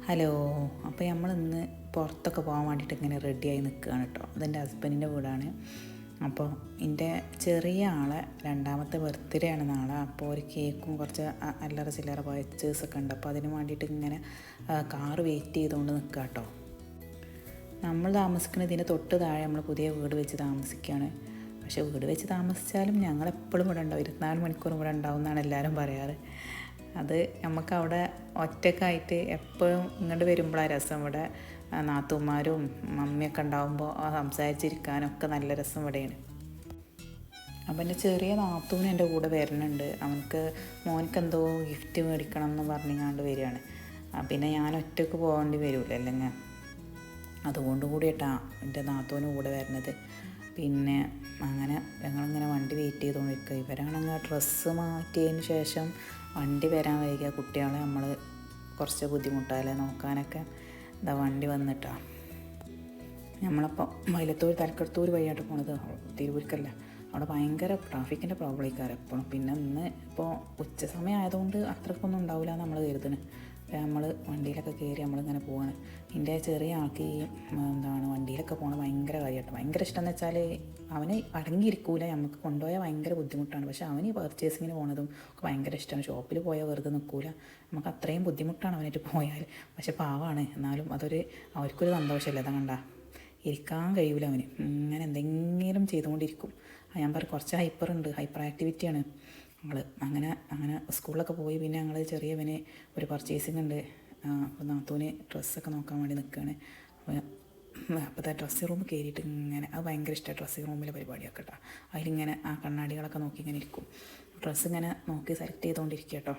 Hello. അപ്പോൾ നമ്മളിന്ന് പുറത്തൊക്കെ പോകാൻ വേണ്ടിയിട്ട് ഇങ്ങനെ റെഡിയായി നിൽക്കുകയാണ് കേട്ടോ. അതെൻ്റെ ഹസ്ബൻഡിൻ്റെ വീടാണ്. അപ്പോൾ എൻ്റെ ചെറിയ ആളെ രണ്ടാമത്തെ ബർത്ത്ഡേ ആണ് നാളെ. അപ്പോൾ ഒരു കേക്കും കുറച്ച് അല്ലറ ചില്ലറ പർച്ചേസൊക്കെ ഉണ്ട്. അപ്പോൾ അതിന് വേണ്ടിയിട്ട് ഇങ്ങനെ കാറ് വെയിറ്റ് ചെയ്തുകൊണ്ട് നിൽക്കുക കേട്ടോ. നമ്മൾ താമസിക്കുന്ന ഇതിൻ്റെ തൊട്ട് താഴെ നമ്മൾ പുതിയ വീട് വെച്ച് താമസിക്കുകയാണ്. പക്ഷേ വീട് വെച്ച് താമസിച്ചാലും ഞങ്ങളെപ്പോഴും ഇവിടെ ഉണ്ടാവും, 24 മണിക്കൂറും ഇവിടെ ഉണ്ടാവും എന്നാണ് എല്ലാവരും പറയാറ്. അത് നമുക്കവിടെ ഒറ്റക്കായിട്ട് എപ്പോഴും ഇങ്ങോട്ട് വരുമ്പോഴാണ് രസം. ഇവിടെ നാത്തൂന്മാരും മമ്മിയൊക്കെ ഉണ്ടാകുമ്പോൾ സംസാരിച്ചിരിക്കാനൊക്കെ നല്ല രസം ഇവിടെയാണ്. അപ്പം എൻ്റെ ചെറിയ നാത്തൂന് എൻ്റെ കൂടെ വരുന്നുണ്ട്. മോനക്ക് എന്തോ ഗിഫ്റ്റ് മേടിക്കണം എന്ന് പറഞ്ഞുകൊണ്ട് വരികയാണ്. പിന്നെ ഞാൻ ഒറ്റയ്ക്ക് പോകേണ്ടി വരുമല്ലോ അല്ലെങ്കിൽ, അതുകൊണ്ട് കൂടിയിട്ടാണ് എൻ്റെ നാത്തൂന് കൂടെ വരുന്നത്. പിന്നെ അങ്ങനെ ഞങ്ങളിങ്ങനെ വണ്ടി വെയിറ്റ് ചെയ്തുകൊണ്ടിരിക്കുക. ഇവരാണെങ്കിൽ ഡ്രസ്സ് മാറ്റിയതിന് ശേഷം വണ്ടി വരാൻ വൈകിയ കുട്ടികളെ നമ്മൾ കുറച്ച് ബുദ്ധിമുട്ടാല്ലേ നോക്കാനൊക്കെ. എന്താ വണ്ടി വന്നിട്ടാണ്. നമ്മളപ്പോൾ വൈലത്തൂർ തലക്കടത്തൂർ വഴിയായിട്ട് പോണത്, തിരുവൂർക്കല്ല. അവിടെ ഭയങ്കര ട്രാഫിക്കിൻ്റെ പ്രോബ്ലം ഇക്കാരം എപ്പോഴും. പിന്നെ ഇന്ന് ഇപ്പോൾ ഉച്ച സമയം ആയതുകൊണ്ട് അത്രക്കൊന്നും ഉണ്ടാവില്ല എന്ന് നമ്മൾ കരുതുന്നത്. നമ്മൾ വണ്ടിയിലൊക്കെ കയറി നമ്മളിങ്ങനെ പോവാണ്. എൻ്റെ ചെറിയ ആൾക്ക് ഈ വണ്ടിയിലൊക്കെ പോകണത് ഭയങ്കര കാര്യമായിട്ട് ഭയങ്കര ഇഷ്ടമെന്ന് വെച്ചാൽ അവന് അടങ്ങിയിരിക്കൂല. നമുക്ക് കൊണ്ടുപോയാൽ ഭയങ്കര ബുദ്ധിമുട്ടാണ്. പക്ഷേ അവന് പർച്ചേസിങ്ങിന് പോണതും ഒക്കെ ഭയങ്കര ഇഷ്ടമാണ്. ഷോപ്പിൽ പോയാൽ വെറുതെ നിൽക്കൂല. നമുക്ക് അത്രയും ബുദ്ധിമുട്ടാണ് അവനായിട്ട് പോയാൽ. പക്ഷേ പാവമാണ്. എന്നാലും അവർക്കൊരു സന്തോഷമല്ലേ. അതാ കണ്ട ഇരിക്കാൻ കഴിയൂല അവന്. ഇങ്ങനെ എന്തെങ്കിലും ചെയ്തുകൊണ്ടിരിക്കും. ഞാൻ പറയും കുറച്ച് ഹൈപ്പർ ആക്ടിവിറ്റിയാണ് ഞങ്ങൾ. അങ്ങനെ സ്കൂളിലൊക്കെ പോയി പിന്നെ ഞങ്ങൾ ചെറിയവന് ഒരു പർച്ചേസിങ് ഉണ്ട്. അപ്പോൾ നാത്തൂന് ഡ്രസ്സൊക്കെ നോക്കാൻ വേണ്ടി നിൽക്കുകയാണ്. അപ്പോഴത്തെ ഡ്രസ്സിങ് റൂം കയറിയിട്ട് ഇങ്ങനെ അത് ഭയങ്കര ഇഷ്ടമാണ്. ഡ്രസ്സിങ് റൂമിലെ പരിപാടിയൊക്കെ കേട്ടോ. അതിലിങ്ങനെ ആ കണ്ണാടികളൊക്കെ നോക്കി ഇങ്ങനെ ഇരിക്കും. ഡ്രസ്സ് ഇങ്ങനെ നോക്കി സെലക്ട് ചെയ്തുകൊണ്ടിരിക്കുക കേട്ടോ.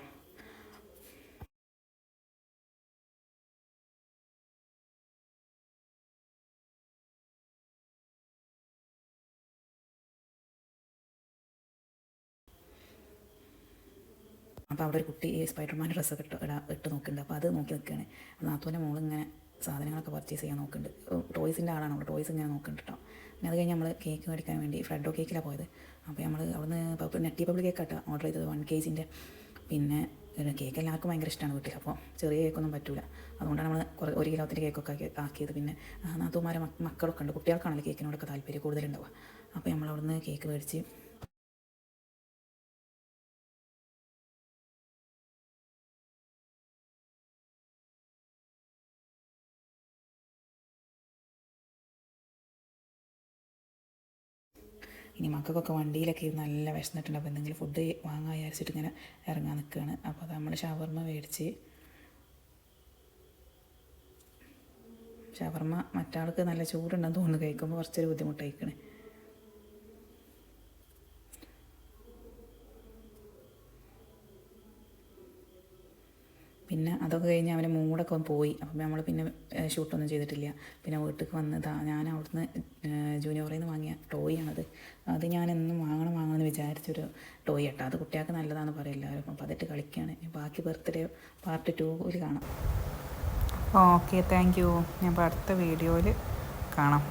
അപ്പോൾ അവിടെ ഒരു കുട്ടി സ്പൈഡർമാൻ്റെ ഡ്രസ്സൊക്കെ ഇട്ട് നോക്കുന്നുണ്ട്. അപ്പോൾ അത് നോക്കി നിൽക്കുകയാണ്. നാത്തൂൻ്റെ മോളിങ്ങനെ സാധനങ്ങളൊക്കെ പർച്ചേസ് ചെയ്യാൻ നോക്കുന്നുണ്ട്. ടോയ്സിൻ്റെ ആളാണ് അവിടെ. ടോയ്സ് ഇങ്ങനെ നോക്കുന്നുണ്ട് കേട്ടോ. പിന്നെ അത് കഴിഞ്ഞ് നമ്മൾ കേക്ക് മേടിക്കാൻ വേണ്ടി ഫ്രെഡോ കേക്കിലാണ് പോയത്. അപ്പോൾ നമ്മൾ അവിടുന്ന് നെറ്റി പബ്ലിക് കേക്കാട്ടോ ഓർഡർ ചെയ്തത്, 1 kg. പിന്നെ കേക്ക് എല്ലാവർക്കും ഭയങ്കര ഇഷ്ടമാണ് വീട്ടിൽ. അപ്പോൾ ചെറിയ കേക്കൊന്നും പറ്റില്ല. അതുകൊണ്ടാണ് നമ്മൾ 1 കിലോത്തിൻ്റെ കേക്കൊക്കെ ആക്കിയത്. പിന്നെ നാത്തൂമാരെ മക്കളൊക്കെ ഉണ്ട്. കുട്ടികൾക്കാണല്ലോ കേക്കിനോടൊക്കെ താല്പര്യം കൂടുതലുണ്ടാവുക. അപ്പോൾ നമ്മൾ അവിടുന്ന് കേക്ക് മേടിച്ച് ഇനി മക്കൾക്കൊക്കെ വണ്ടിയിലൊക്കെ നല്ല വിശന്നിട്ടുണ്ട്. അപ്പോൾ എന്തെങ്കിലും ഫുഡ് വാങ്ങാൻ വിചാരിച്ചിട്ട് ഇങ്ങനെ ഇറങ്ങാൻ നിൽക്കുകയാണ്. അപ്പോൾ അത് നമ്മൾ ഷവർമ്മ മേടിച്ച്, ഷവർമ്മ മറ്റാൾക്ക് നല്ല ചൂടുണ്ടെന്ന് തോന്നുന്നു, കഴിക്കുമ്പോൾ കുറച്ചൊരു ബുദ്ധിമുട്ടായിക്കണേ. പിന്നെ അതൊക്കെ കഴിഞ്ഞ് അവൻ്റെ മൂടൊക്കെ ഒന്ന് പോയി. അപ്പം നമ്മൾ പിന്നെ ഷൂട്ടൊന്നും ചെയ്തിട്ടില്ല. പിന്നെ വീട്ടിലേക്ക് വന്നതാ. ഞാൻ അവിടുന്ന് ജൂനിയറിൽ നിന്ന് വാങ്ങിയ ടോയാണത്. അത് ഞാൻ എന്നും വാങ്ങണമെന്ന് വിചാരിച്ചൊരു ടോയ് കേട്ടോ. അത് കുട്ടികൾക്ക് നല്ലതാണെന്ന് പറയും എല്ലാവരും. അപ്പോൾ അതിട്ട് കളിക്കുകയാണ്. ബാക്കി ബർത്ത്ഡേ പാർട്ട് 2 കാണാം. Okay, thank you. ഞാൻ അടുത്ത വീഡിയോയിൽ കാണാം.